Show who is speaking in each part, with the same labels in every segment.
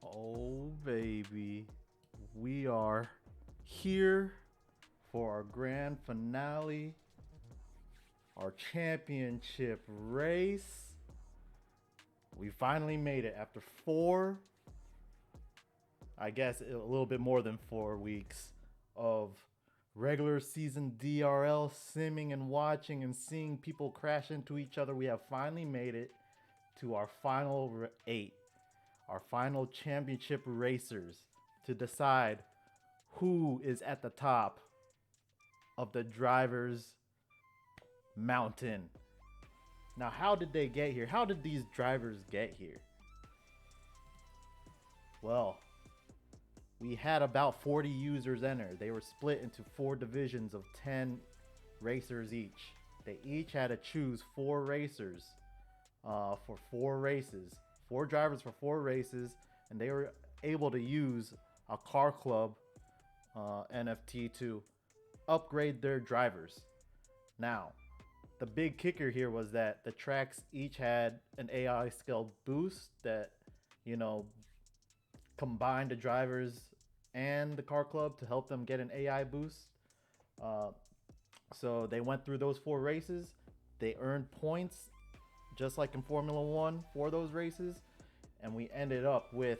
Speaker 1: Oh, baby. We are here for our grand finale, our championship race. We finally made it after I guess a little bit more than 4 weeks of regular season DRL simming and watching and seeing people crash into each other. We have finally made it to our final 8. Our final championship racers to decide who is at the top of the Driverz mountain. Now, how did they get here? How did these drivers get here? Well, we had about 40 users enter. They were split into 4 divisions of 10 racers each. They each had to choose 4 racers for 4 races. 4 drivers for 4 races, and they were able to use a car club NFT to upgrade their drivers. Now, the big kicker here was that the tracks each had an AI skill boost that, combined the drivers and the car club to help them get an AI boost. So they went through those 4 races. They earned points just like in Formula One for those races, and we ended up with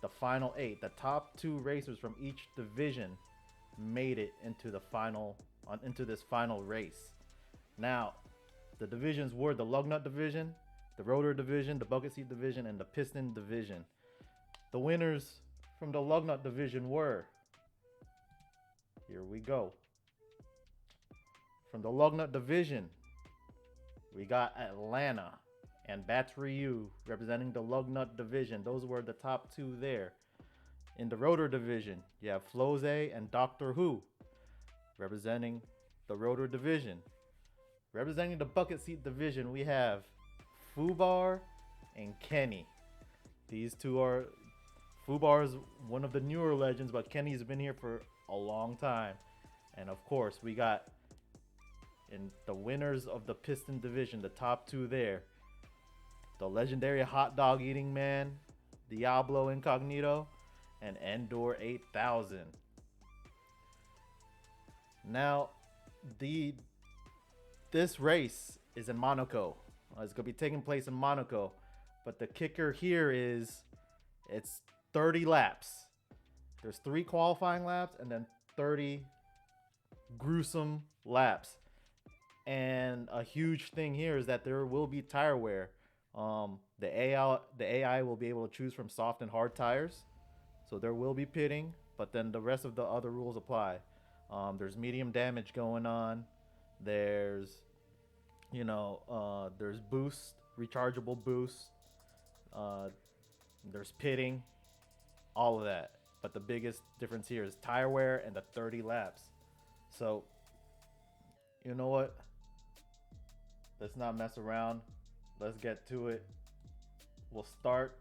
Speaker 1: the final 8. The top 2 racers from each division made it into this final race. Now, the divisions were the lug nut division, the rotor division, the bucket seat division, and the piston division. The winners from the lug nut division were, here we go. From the lug nut division, we got Atlanta and Batryu representing the lug nut division. Those were the top 2 there. In the rotor division, you have Floze and Doctor Who representing the rotor division. Representing the bucket seat division, we have Fubar and Kenny. These two are, Fubar is one of the newer legends, but Kenny's been here for a long time. And of course, we got in the winners of the piston division, the top 2 there, the legendary hot dog eating man, Diablo Incognito, and Endor 8000. Now, this race is in Monaco. It's gonna be taking place in Monaco, but the kicker here is it's 30 laps. There's 3 qualifying laps and then 30 gruesome laps. And a huge thing here is that there will be tire wear. The AI will be able to choose from soft and hard tires, so there will be pitting, but then the rest of the other rules apply. There's medium damage going on. There's there's boost, rechargeable boost. There's pitting, all of that. But the biggest difference here is tire wear and the 30 laps. So, you know what? Let's not mess around. Let's get to it. We'll start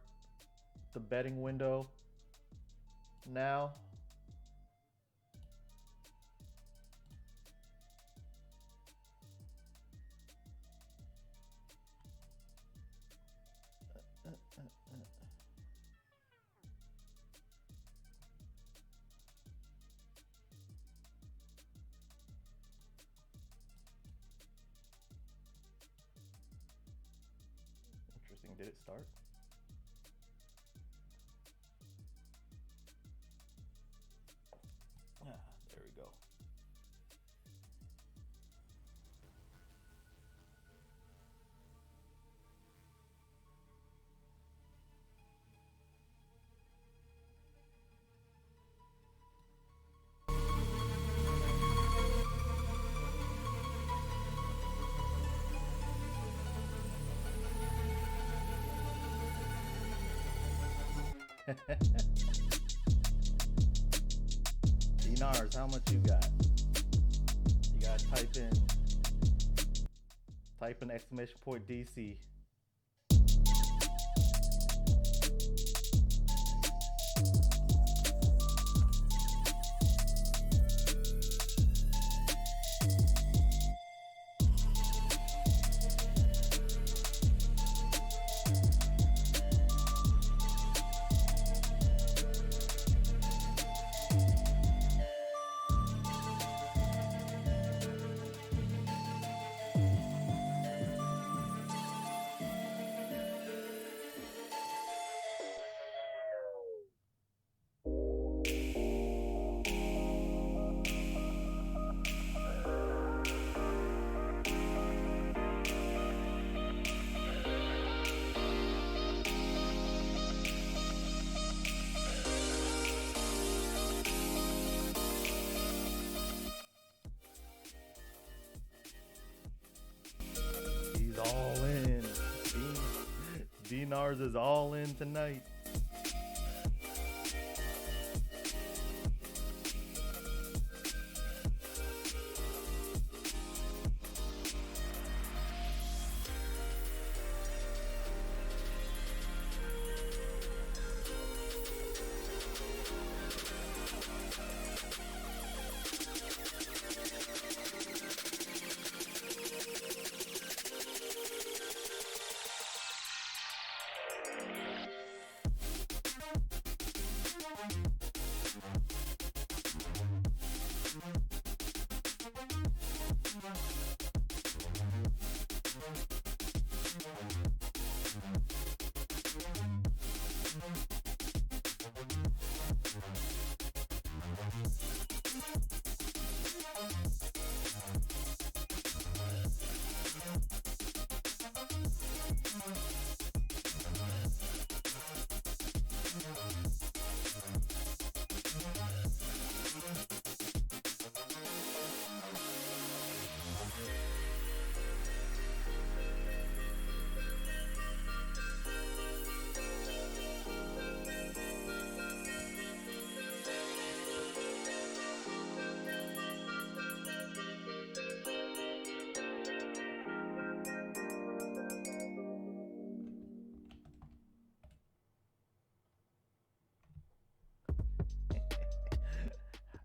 Speaker 1: the betting window now. Interesting. Did it start? Ah, there we go. Dinars, how much you got? You gotta type in exclamation point DC. He's all in. Dinars is all in tonight.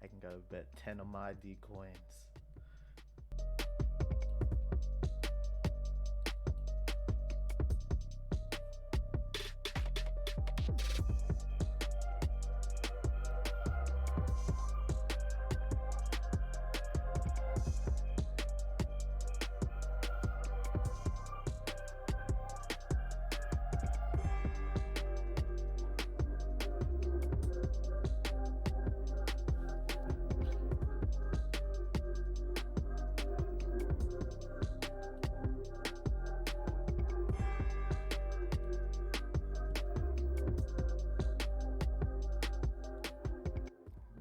Speaker 1: I can go bet 10 of my D coins.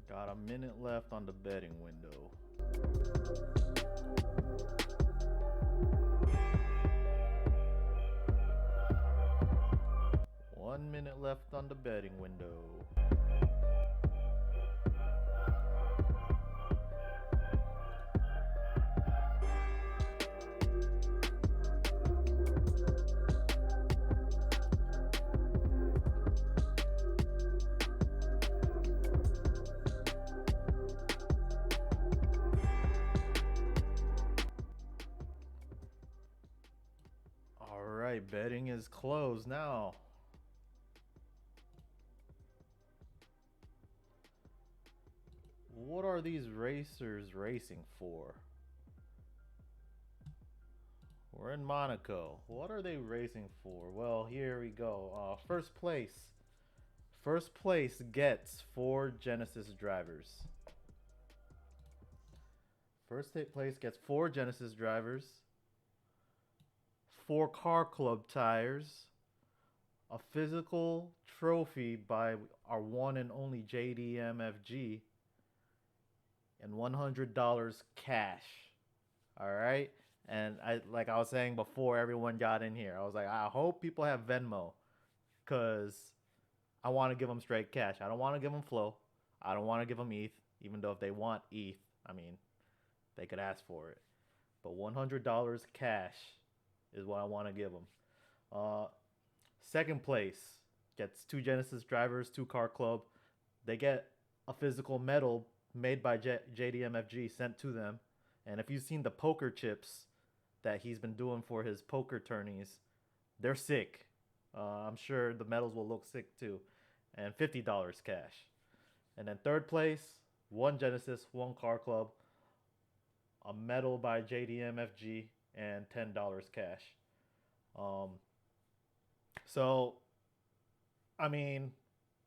Speaker 1: Got a minute left on the betting window. One minute left on the betting window. right, betting is closed now. What are these racers racing for? We're in Monaco. What are they racing for? Well, here we go. First place. First place gets 4 Genesis drivers. First place gets 4 Genesis drivers, 4 car club tires, a physical trophy by our one and only JDMFG, and $100 cash. All right. And like I was saying before everyone got in here, I was like, I hope people have Venmo, because I want to give them straight cash. I don't want to give them Flow. I don't want to give them ETH, even though if they want ETH, I mean, they could ask for it. But $100 cash is what I want to give them. Second place gets 2 Genesis drivers, 2 car club. They get a physical medal made by JDMFG sent to them. And if you've seen the poker chips that he's been doing for his poker tourneys, they're sick. I'm sure the medals will look sick too. And $50 cash. And then third place, 1 Genesis, 1 car club, a medal by JDMFG, and $10 cash. So, I mean,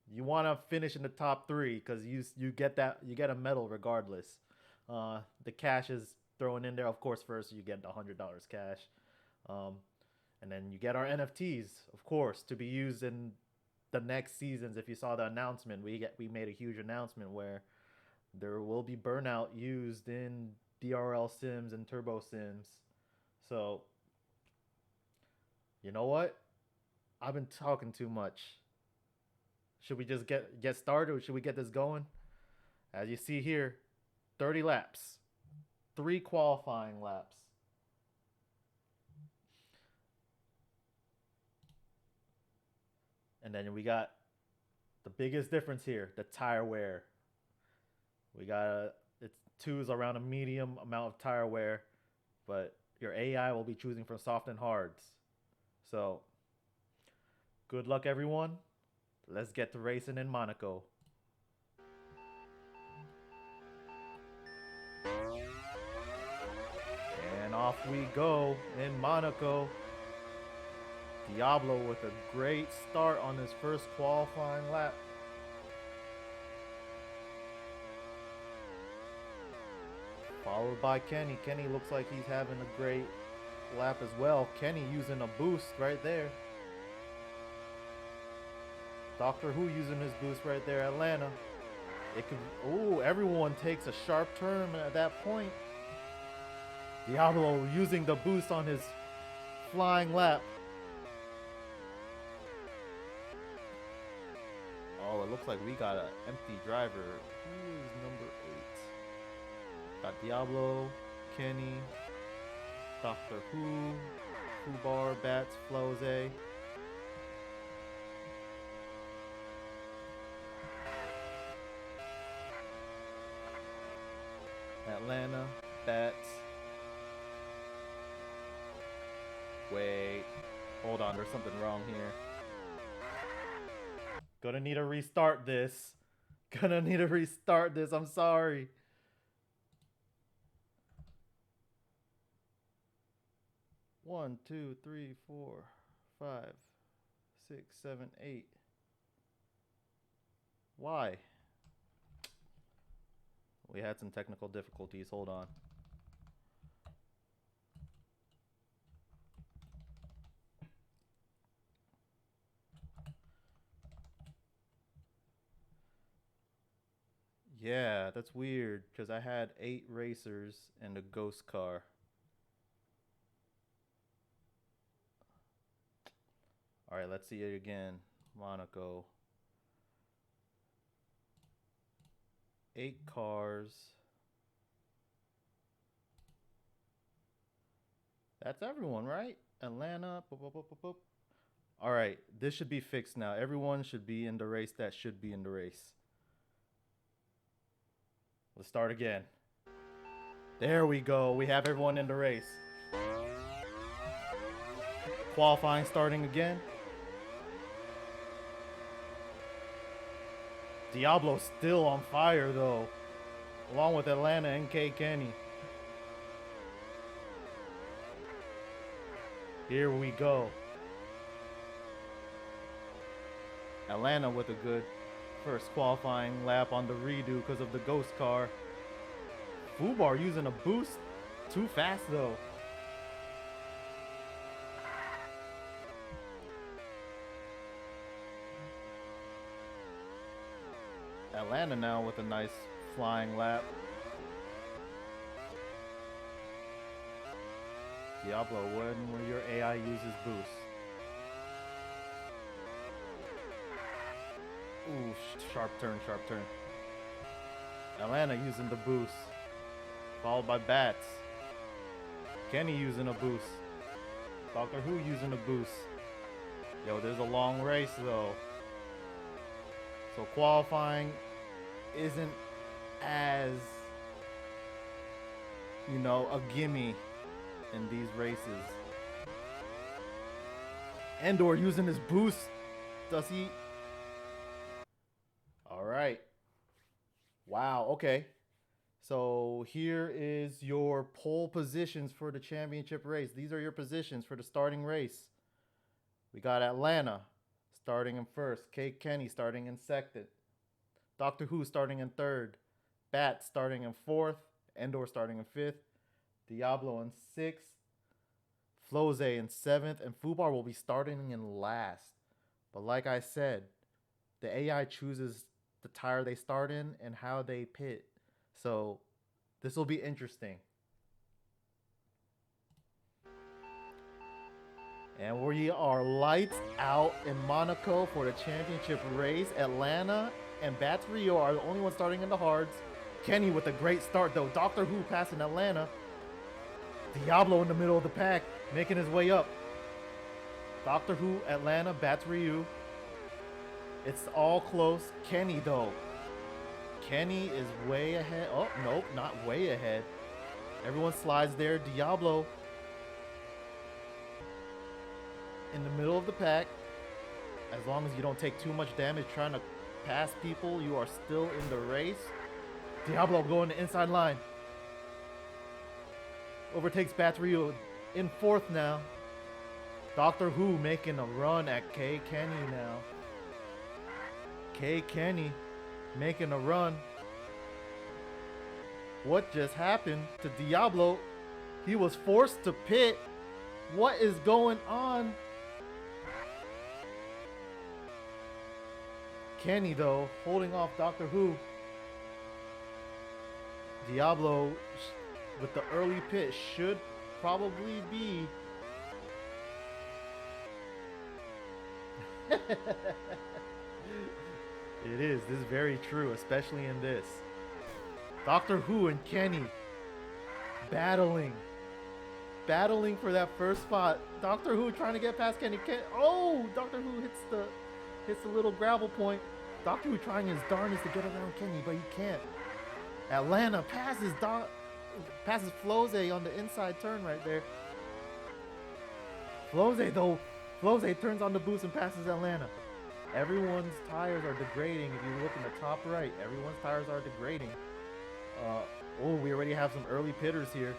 Speaker 1: you want to finish in the top 3 because you get a medal regardless. The cash is thrown in there. Of course, first you get the $100 cash, and then you get our NFTs, of course, to be used in the next seasons. If you saw the announcement, we made a huge announcement where there will be Burnout used in DRL Sims and Turbo Sims. So, you know what? I've been talking too much. Should we just get started, or should we get this going? As you see here, 30 laps, 3 qualifying laps. And then we got the biggest difference here, the tire wear. We got it's 2s around a medium amount of tire wear, but your AI will be choosing from soft and hards. So, good luck everyone. Let's get to racing in Monaco. And off we go in Monaco. Diablo with a great start on his first qualifying lap. Followed by Kenny. Kenny looks like he's having a great lap as well. Kenny using a boost right there. Doctor Who using his boost right there. Atlanta. It could. Ooh, everyone takes a sharp turn at that point. Diablo using the boost on his flying lap. Oh, it looks like we got an empty driver. Who is number 8? Got Diablo, Kenny, Doctor Who, Fubar, Bats, Floze. Atlanta, Bats. Wait. Hold on, there's something wrong here. Gonna need to restart this. I'm sorry. One, two, three, 4, 5, 6, 7, 8. Why? We had some technical difficulties. Hold on. Yeah, that's weird because I had 8 racers and a ghost car. All right, let's see it again. Monaco. 8 cars. That's everyone, right? Atlanta. Boop, boop, boop, boop, boop. All right, this should be fixed now. Everyone should be in the race that should be in the race. Let's start again. There we go. We have everyone in the race. Qualifying starting again. Diablo's still on fire though, along with Atlanta and K. Kenny. Here we go. Atlanta with a good first qualifying lap on the redo because of the ghost car. Fubar using a boost. Too fast though. Atlanta now with a nice flying lap. Diablo, when your AI uses boost. Ooh, sharp turn, sharp turn. Atlanta using the boost. Followed by Bats. Kenny using a boost. Doctor Who using a boost. Yo, there's a long race though. So qualifying isn't as, you know, a gimme in these races. Endor using his boost. Does he? All right. Wow, okay. So here is your pole positions for the championship race. These are your positions for the starting race. We got Atlanta starting in first. Kate Kenny starting in second. Doctor Who starting in third. Bat starting in fourth. Endor starting in fifth. Diablo in sixth. Floze in seventh. And Fubar will be starting in last. But like I said, the AI chooses the tire they start in and how they pit. So this will be interesting. And we are lights out in Monaco for the championship race. Atlanta and Bats Rio are the only ones starting in the hards. Kenny with a great start though. Doctor Who passing Atlanta. Diablo in the middle of the pack, making his way up. Doctor Who, Atlanta, Bats Ryu. It's all close. Kenny though. Kenny is way ahead. Oh, nope, not way ahead. Everyone slides there. Diablo in the middle of the pack. As long as you don't take too much damage trying to pass people, you are still in the race. Diablo going the inside line. Overtakes Batterio in fourth now. Doctor Who making a run at K. Kenny now. K. Kenny making a run. What just happened to Diablo? He was forced to pit. What is going on? Kenny though, holding off Doctor Who. Diablo with the early pit should probably be It is. This is very true, especially in this. Doctor Who and Kenny battling for that first spot. Doctor Who trying to get past Kenny. Oh, Doctor Who hits the little gravel point. Doctor Who trying his darnest to get around Kenny, but he can't. Atlanta passes Floze on the inside turn right there. Floze turns on the boost and passes Atlanta. Everyone's tires are degrading. If you look in the top right, everyone's tires are degrading. Oh, we already have some early pitters here.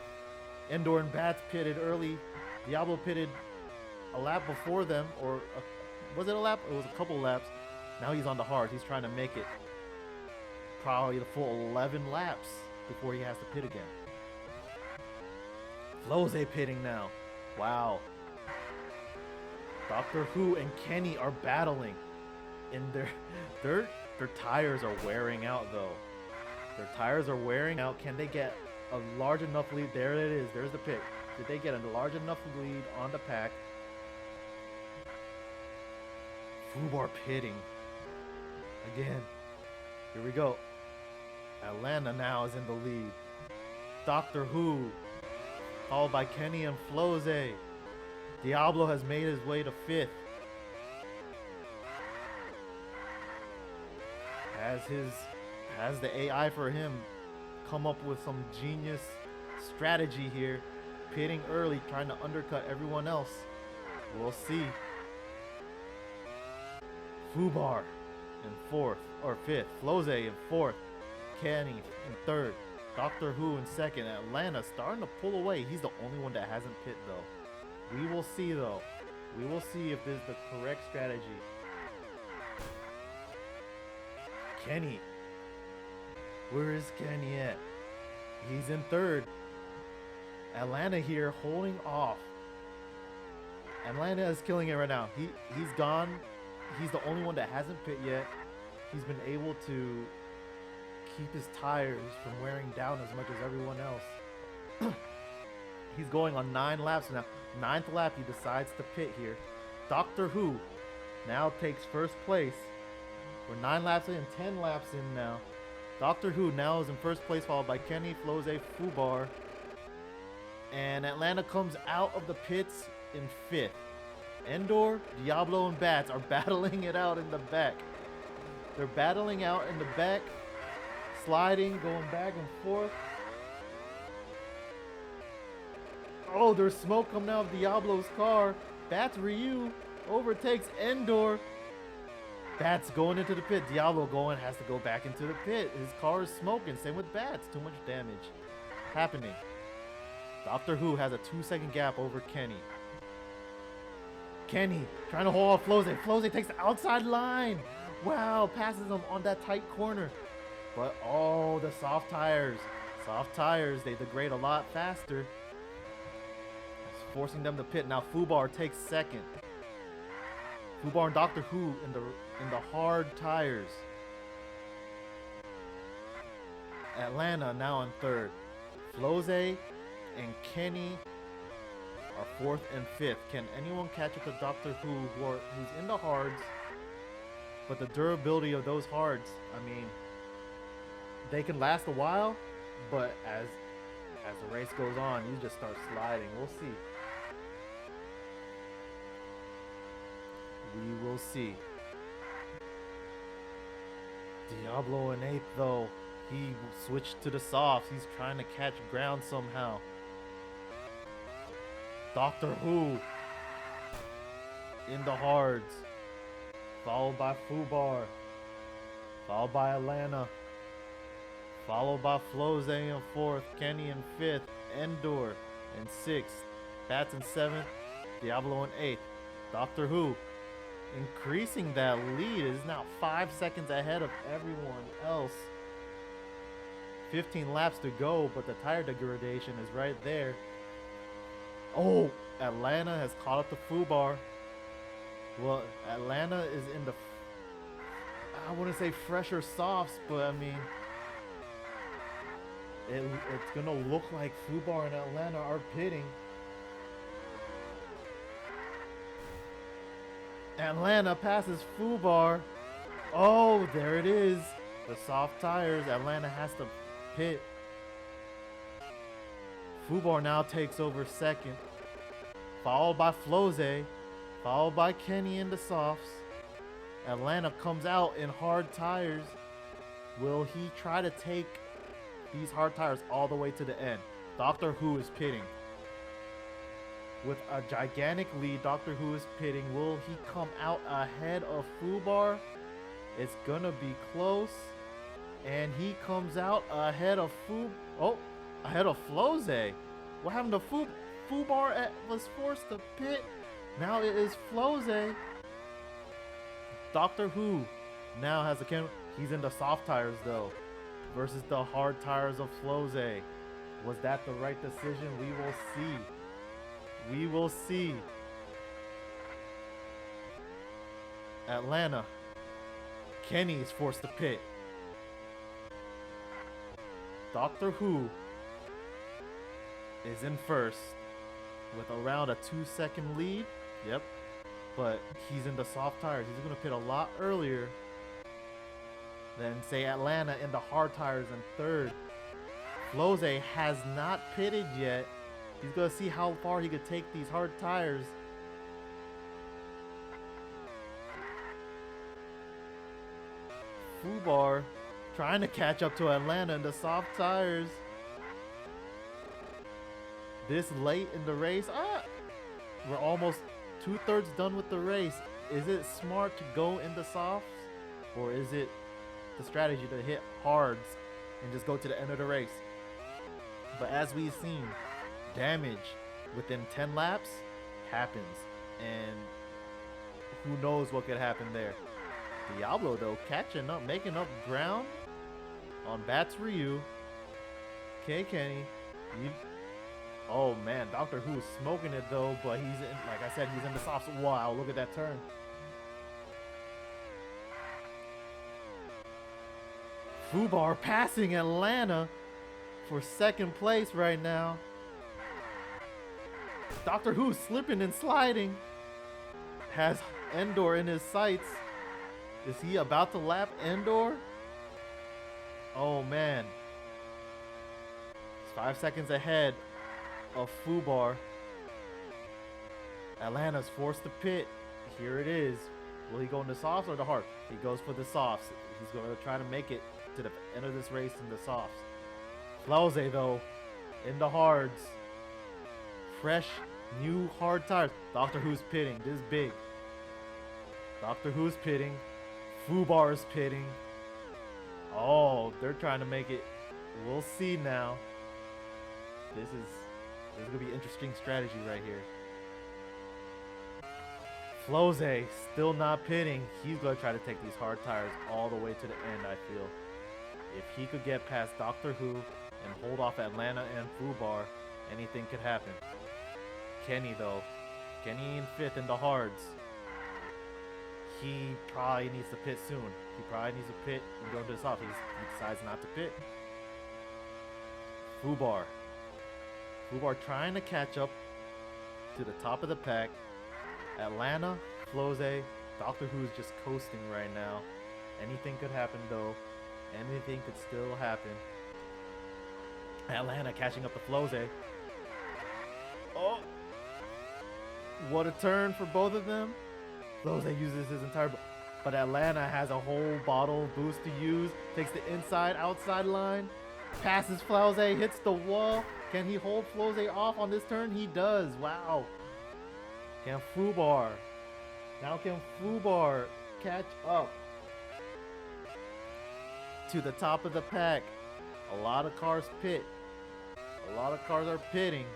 Speaker 1: Endor and Bats pitted early. Diablo pitted a lap before them, or was it a lap? It was a couple laps. Now he's on the hard. He's trying to make it probably the full 11 laps before he has to pit again. Floze pitting now. Wow. Doctor Who and Kenny are battling. And their tires are wearing out though. Their tires are wearing out. Can they get a large enough lead? There it is. There's the pick. Did they get a large enough lead on the pack? Fubar pitting. Again. Here we go. Atlanta now is in the lead. Doctor Who, followed by Kenny and Floze. Diablo has made his way to fifth. Has the AI for him come up with some genius strategy here, pitting early, trying to undercut everyone else. We'll see. Fubar in fourth or fifth. Flose in fourth. Kenny in third. Doctor Who in second. Atlanta starting to pull away. He's the only one that hasn't pit though. We will see though. We will see if this is the correct strategy. Kenny. Where is Kenny at? He's in third. Atlanta here holding off. Atlanta is killing it right now. He's gone. He's the only one that hasn't pit yet. He's been able to keep his tires from wearing down as much as everyone else. He's going on 9 laps now. 9th lap, he decides to pit here. Doctor Who now takes first place. We're 9 laps in, 10 laps in now. Doctor Who now is in first place, followed by Kenny, Flose, Fubar. And Atlanta comes out of the pits in 5th. Endor, Diablo, and Bats are battling it out in the back. They're battling out in the back, sliding, going back and forth. Oh, there's smoke coming out of Diablo's car. Bats Ryu overtakes Endor. Bats going into the pit. Diablo has to go back into the pit. His car is smoking. Same with Bats. Too much damage happening. Doctor Who has a 2-second gap over Kenny. Kenny trying to hold off Flose. Flose takes the outside line. Wow, passes him on that tight corner. But oh, the soft tires. Soft tires, they degrade a lot faster. It's forcing them to pit. Now Fubar takes second. Fubar and Doctor Who in the hard tires. Atlanta now in third. Flose and Kenny are 4th and 5th. Can anyone catch up to Doctor Who who's in the hards? But the durability of those hards, I mean, they can last a while, but as the race goes on, you just start sliding. We'll see. We will see. Diablo in 8th though. He switched to the softs. He's trying to catch ground somehow. Doctor Who in the hards, followed by Fubar, followed by Atlanta, followed by Flose in 4th, Kenny in 5th, Endor in 6th, Bats in 7th, Diablo in 8th. Doctor Who increasing that lead, is now 5 seconds ahead of everyone else. 15 laps to go, but the tire degradation is right there. Oh, Atlanta has caught up to Fubar. Well, Atlanta is in the, I wouldn't say fresher softs, but I mean, it's gonna look like Fubar and Atlanta are pitting. Atlanta passes Fubar. Oh, there it is. The soft tires. Atlanta has to pit. Fubar now takes over second, followed by Flose, followed by Kenny in the softs. Atlanta comes out in hard tires. Will he try to take these hard tires all the way to the end? Doctor Who is pitting. With a gigantic lead, Doctor Who is pitting. Will he come out ahead of Fubar? It's gonna be close. And he comes out ahead of ahead of Flose. What happened to Fubar was forced to pit. Now it is Flose. Doctor Who now has a camera. He's in the soft tires though, versus the hard tires of Flose. Was that the right decision? We will see. We will see. Atlanta. Kenny is forced to pit. Doctor Who is in first with around a 2-second lead. Yep. But he's in the soft tires. He's going to pit a lot earlier than, say, Atlanta in the hard tires in third. Flose has not pitted yet. He's going to see how far he could take these hard tires. Fubar trying to catch up to Atlanta in the soft tires. This late in the race, we're almost 2/3 done with the race. Is it smart to go in the softs, or is it the strategy to hit hards and just go to the end of the race? But as we've seen, damage within 10 laps happens, and who knows what could happen there. Diablo though catching up, making up ground on Bats Ryu. K Kenny. Oh man, Doctor Who's smoking it though, but he's in, like I said, he's in the softs. Wow, look at that turn. Fubar passing Atlanta for second place right now. Doctor Who's slipping and sliding. Has Endor in his sights. Is he about to lap Endor? Oh man. He's 5 seconds ahead of Fubar. Atlanta's forced to pit. Here it is. Will he go in the softs or the hard? He goes for the softs. He's going to try to make it to the end of this race in the softs. Flauze though, in the hards. Fresh, new hard tires. Doctor Who's pitting. This is big. Doctor Who's pitting. Fubar is pitting. Oh, they're trying to make it. We'll see now. This is gonna be interesting strategy right here. Flauze still not pitting. He's gonna try to take these hard tires all the way to the end, I feel. If he could get past Doctor Who and hold off Atlanta and Fubar, anything could happen. Kenny though. Kenny in 5th in the hards. He probably needs to pit soon. He probably needs to pit and go to the soft. He decides not to pit. Fubar. Fubar trying to catch up to the top of the pack. Atlanta, Flauze, Doctor Who's just coasting right now. Anything could happen though. Anything could still happen. Atlanta catching up to Flauze. Oh! What a turn for both of them. Flauze uses his entire... But Atlanta has a whole bottle boost to use. Takes the inside, outside line. Passes Flauze, hits the wall. Can he hold Flauze off on this turn? He does. Wow. Can Fubar... Now can Fubar catch up to the top of the pack? A lot of cars pit. A lot of cars are pitting.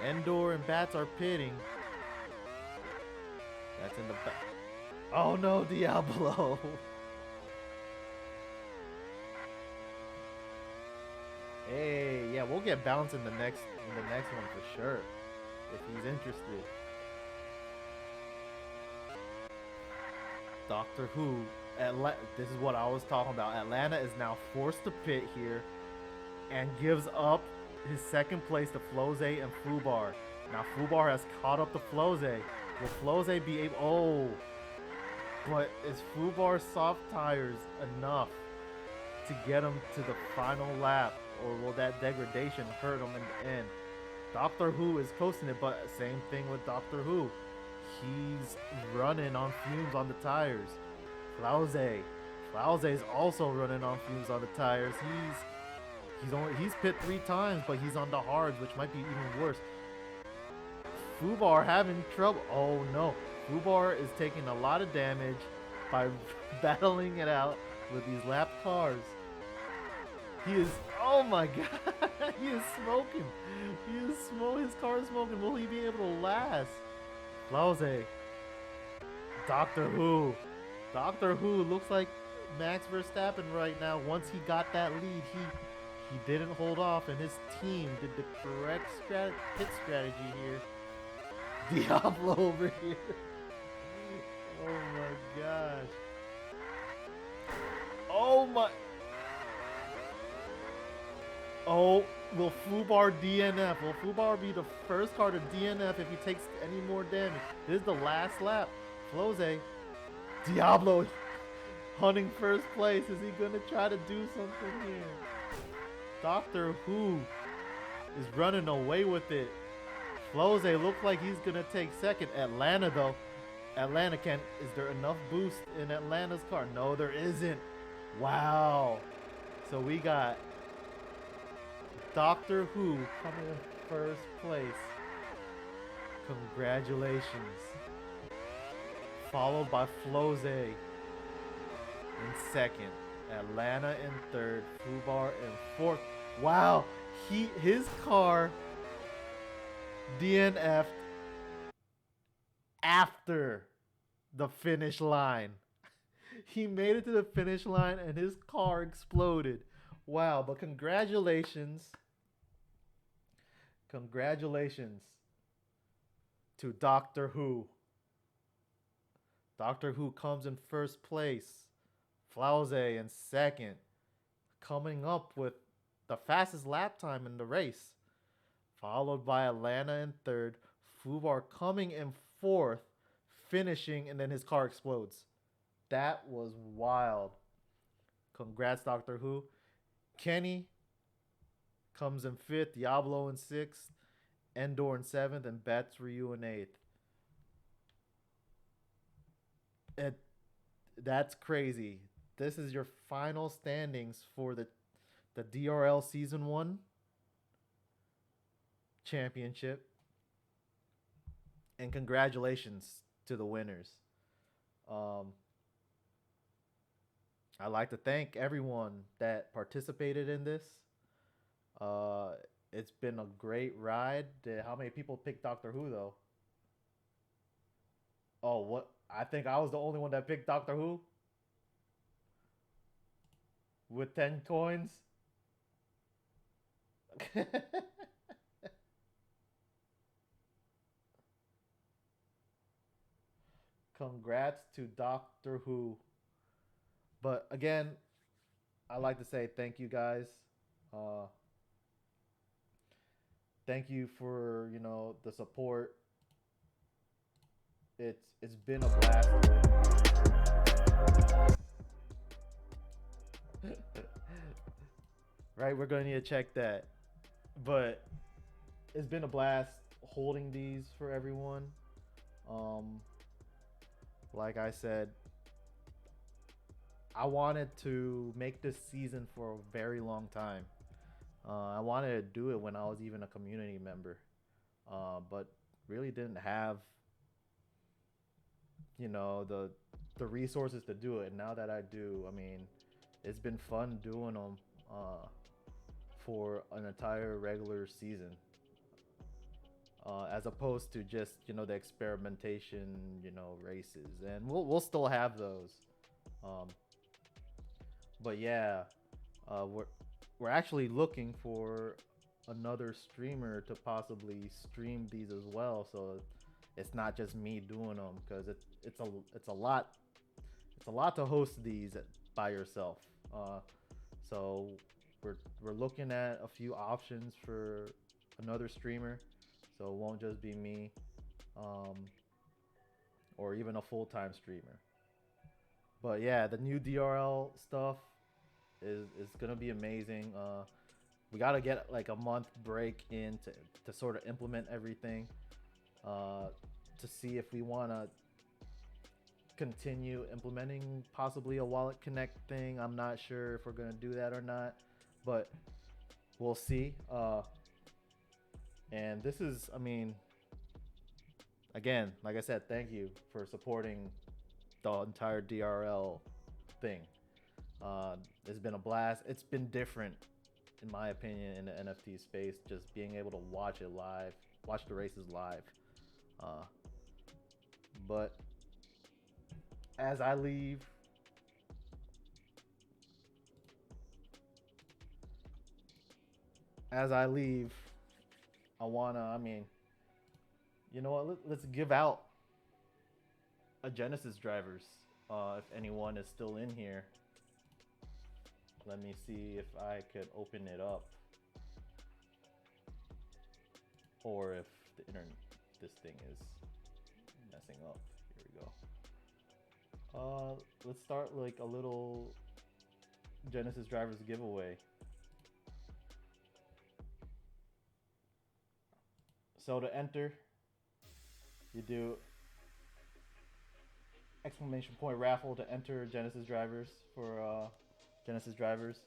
Speaker 1: Endor and Bats are pitting. That's in the back. Oh no, Diablo. Hey, yeah, we'll get balance in the next one for sure. If he's interested. Doctor Who, this is what I was talking about. Atlanta is now forced to pit here and gives up his second place to Flauze and Fubar. Now Fubar has caught up to Flauze. Will Flauze be able... Oh! But is Fubar's soft tires enough to get him to the final lap? Or will that degradation hurt him in the end? Doctor Who is coasting it, but same thing with Doctor Who. He's running on fumes on the tires. Flauze is also running on fumes on the tires. He's pit 3 times, but he's on the hards, which might be even worse. Fubar having trouble. Oh no, Fubar is taking a lot of damage by battling it out with these lap cars. He is, oh my god, he is smoking. His car is smoking. Will he be able to last? Flauze. Doctor Who looks like Max Verstappen right now. Once he got that lead, he didn't hold off, and his team did the correct pit strategy here. Diablo over here. Oh my gosh. Oh my. Oh, will Fubar DNF? Will Fubar be the first car to DNF if he takes any more damage? This is the last lap. Flauze. Diablo hunting first place. Is he going to try to do something here? Doctor Who is running away with it. Flauze look like he's going to take second. Atlanta though. Is there enough boost in Atlanta's car? No, there isn't. Wow. So we got Doctor Who coming in first place. Congratulations. Followed by Floze in second, Atlanta in third, Fubar in fourth. Wow, his car DNF'd after the finish line. He made it to the finish line and his car exploded. Wow, but congratulations. Congratulations to Doctor Who. Doctor Who comes in first place. Flauze in second. Coming up with the fastest lap time in the race. Followed by Atlanta in third. Fubar coming in fourth. Finishing, and then his car explodes. That was wild. Congrats, Doctor Who. Kenny comes in fifth. Diablo in sixth. Endor in seventh. And Bats Ryu in eighth. That's crazy. This is your final standings for the DRL Season 1 championship. And congratulations to the winners. I'd like to thank everyone that participated in this. It's been a great ride. How many people picked Doctor Who, though? Oh, what? I think I was the only one that picked Doctor Who with 10 coins. Congrats to Doctor Who. But again, I like to say thank you guys. Thank you for the support. It's been a blast. Right, we're gonna need to check that. But it's been a blast holding these for everyone. Like I said, I wanted to make this season for a very long time. I wanted to do it when I was even a community member, but really didn't have the resources to do it. And now that I do, I mean, it's been fun doing them for an entire regular season, as opposed to just the experimentation races, and we'll still have those. But yeah, we're actually looking for another streamer to possibly stream these as well, so it's not just me doing them, because it's a lot to host these by yourself. So we're looking at a few options for another streamer, so it won't just be me, or even a full-time streamer. But yeah, the new DRL stuff is gonna be amazing. We gotta get like a month break in to sort of implement everything, to see if we want to continue implementing possibly a wallet connect thing. I'm not sure if we're gonna do that or not, but we'll see. And this is, I mean, again, like I said, thank you for supporting the entire DRL thing. It's been a blast. It's been different, in my opinion, in the NFT space, just being able to watch it live, watch the races live. But as I leave, I wanna, I mean, you know what? Let's give out a Genesis Driverz, if anyone is still in here. Let me see if I could open it up, or if the internet, this thing is messing up. Here we go. Let's start like a little Genesis Driverz giveaway. So to enter, you do exclamation point raffle to enter Genesis Driverz for Genesis Driverz.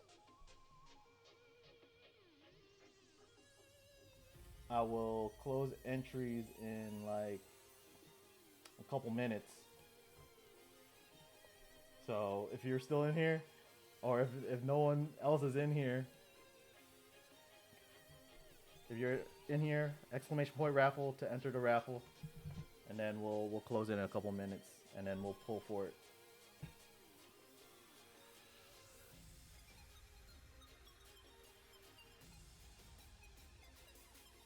Speaker 1: I will close entries in like a couple minutes. So if you're still in here, or if no one else is in here, if you're in here, exclamation point raffle to enter the raffle, and then we'll close it in a couple minutes, and then we'll pull for it.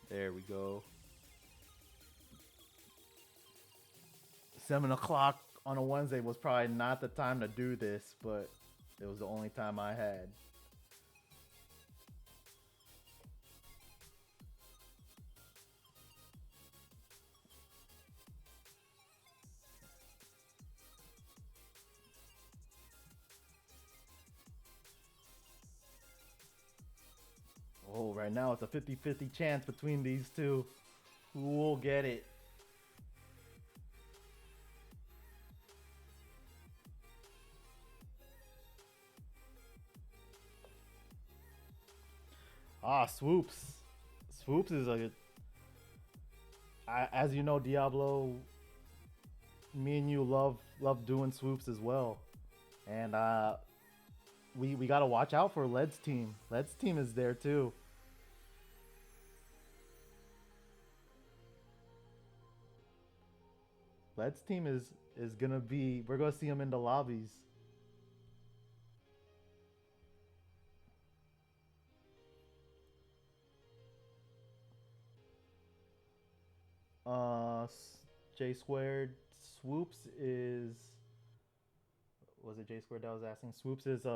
Speaker 1: There we go. 7 o'clock on a Wednesday was probably not the time to do this, but it was the only time I had. Oh, right now it's a 50-50 chance between these two. Who will get it? Ah, swoops. Swoops is as you know, Diablo. Me and you love doing swoops as well, and we gotta watch out for Led's team. Led's team is there too. Led's team is gonna be. We're gonna see him in the lobbies. Uh, J squared swoops is. Was it J squared that was asking? Swoops is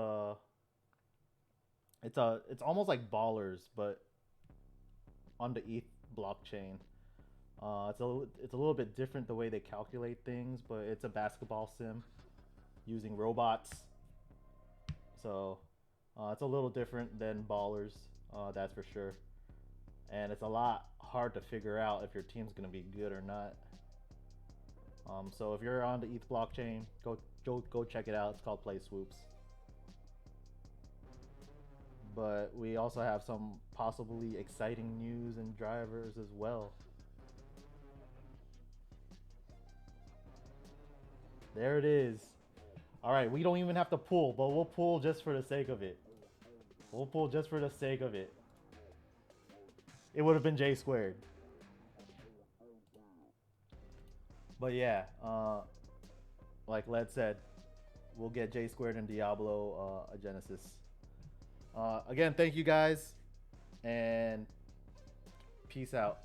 Speaker 1: it's almost like ballers, but on the ETH blockchain. It's a little bit different the way they calculate things, but it's a basketball sim using robots. So it's a little different than ballers, that's for sure. And it's a lot hard to figure out if your team's gonna be good or not. So if you're on the ETH blockchain, go check it out. It's called Play Swoops. But we also have some possibly exciting news in Driverz as well. There it is. All right, we don't even have to pull, but we'll pull just for the sake of it. We'll pull just for the sake of it. It would have been J squared. But yeah, like Led said, we'll get J squared and Diablo a Genesis. Again, thank you guys, and peace out.